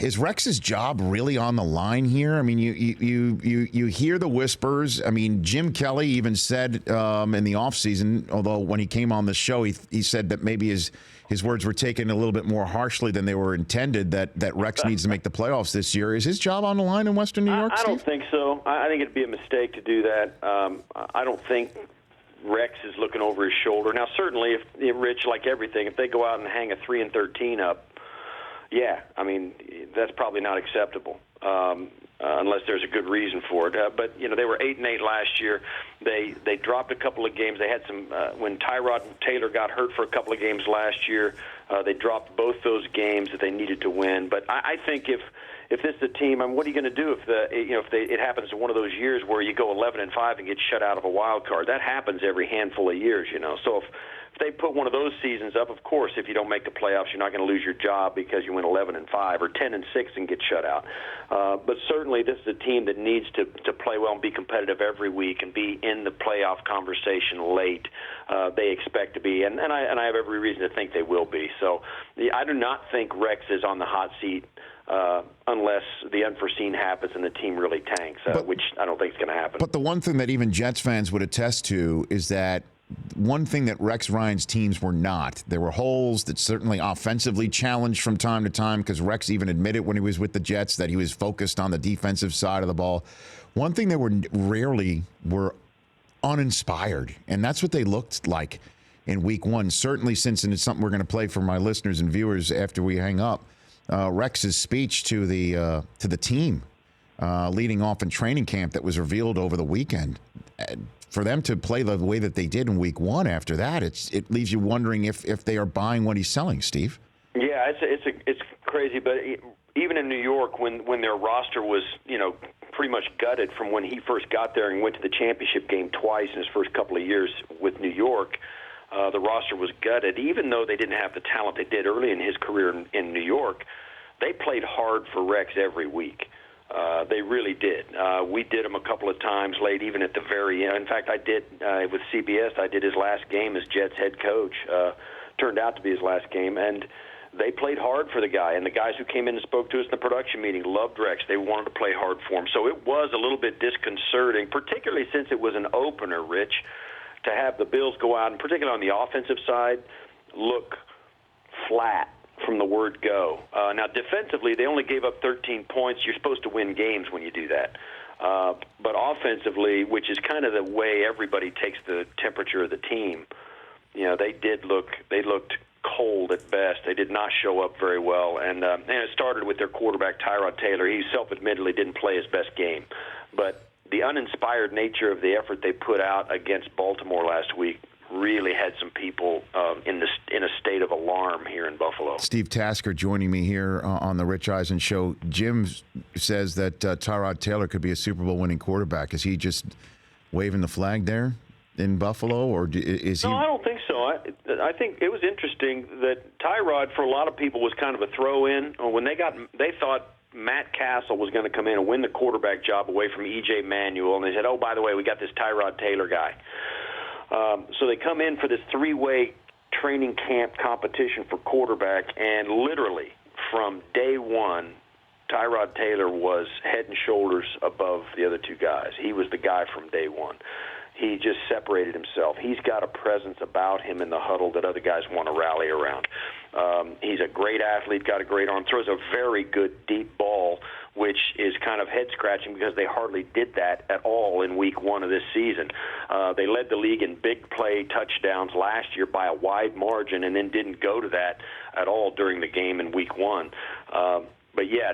is Rex's job really on the line here? I mean, you hear the whispers. I mean, Jim Kelly even said in the offseason, although when he came on the show, he said that maybe his words were taken a little bit more harshly than they were intended, that Rex needs to make the playoffs this year. Is his job on the line in Western New York, I don't Steve? think so. I think it'd be a mistake to do that. I don't think Rex is looking over his shoulder. Now, certainly, if Rich, like everything, if they go out and hang a 3-13 up, yeah, I mean, that's probably not acceptable unless there's a good reason for it. But, they were 8-8 last year. They dropped a couple of games. They had some when Tyrod Taylor got hurt for a couple of games last year, they dropped both those games that they needed to win. But I think if this is a team, I mean, what are you going to do if it happens in one of those years where you go 11-5 and get shut out of a wild card? That happens every handful of years, So if they put one of those seasons up, of course, if you don't make the playoffs, you're not going to lose your job because you went 11-5 or 10-6 and get shut out. But certainly, this is a team that needs to play well and be competitive every week and be in the playoff conversation late. They expect to be, and I have every reason to think they will be. So I do not think Rex is on the hot seat unless the unforeseen happens and the team really tanks, which I don't think is going to happen. But the one thing that even Jets fans would attest to is that one thing that Rex Ryan's teams were not. There were holes that certainly offensively challenged from time to time because Rex even admitted when he was with the Jets that he was focused on the defensive side of the ball. One thing they rarely were uninspired, and that's what they looked like in week one. Certainly since, and it's something we're going to play for my listeners and viewers after we hang up, Rex's speech to the team leading off in training camp that was revealed over the weekend. For them to play the way that they did in week one after that, it leaves you wondering if they are buying what he's selling, Steve. Yeah, it's crazy, but even in New York, when their roster was pretty much gutted from when he first got there and went to the championship game twice in his first couple of years with New York, the roster was gutted. Even though they didn't have the talent they did early in his career in New York, they played hard for Rex every week. They really did. We did him a couple of times late, even at the very end. In fact, I did with CBS. I did his last game as Jets head coach. Turned out to be his last game, and they played hard for the guy. And the guys who came in and spoke to us in the production meeting loved Rex. They wanted to play hard for him. So it was a little bit disconcerting, particularly since it was an opener, Rich, to have the Bills go out, and particularly on the offensive side, look flat from the word go. Now, defensively, they only gave up 13 points. You're supposed to win games when you do that. But offensively, which is kind of the way everybody takes the temperature of the team, they looked cold at best. They did not show up very well. And it started with their quarterback, Tyrod Taylor. He self-admittedly didn't play his best game. But the uninspired nature of the effort they put out against Baltimore last week really had some people in a state of alarm here in Buffalo. Steve Tasker joining me here on the Rich Eisen Show. Jim says that Tyrod Taylor could be a Super Bowl winning quarterback. Is he just waving the flag there in Buffalo, or is he? No, I don't think so. I think it was interesting that Tyrod, for a lot of people, was kind of a throw-in. When they thought Matt Castle was going to come in and win the quarterback job away from E.J. Manuel, and they said, oh, by the way, we got this Tyrod Taylor guy. So they come in for this three-way training camp competition for quarterback, and literally from day one, Tyrod Taylor was head and shoulders above the other two guys. He was the guy from day one. He just separated himself. He's got a presence about him in the huddle that other guys want to rally around. He's a great athlete, got a great arm, throws a very good deep ball, which is kind of head-scratching because they hardly did that at all in week one of this season. They led the league in big play touchdowns last year by a wide margin and then didn't go to that at all during the game in week one. But, yeah,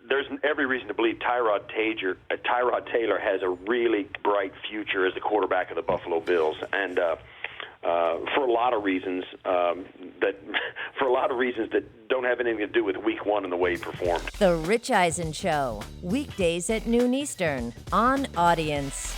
there's every reason to believe Tyrod Taylor has a really bright future as the quarterback of the Buffalo Bills. And for a lot of reasons that don't have anything to do with week one and the way he performed. The Rich Eisen Show, weekdays at noon Eastern on Audience.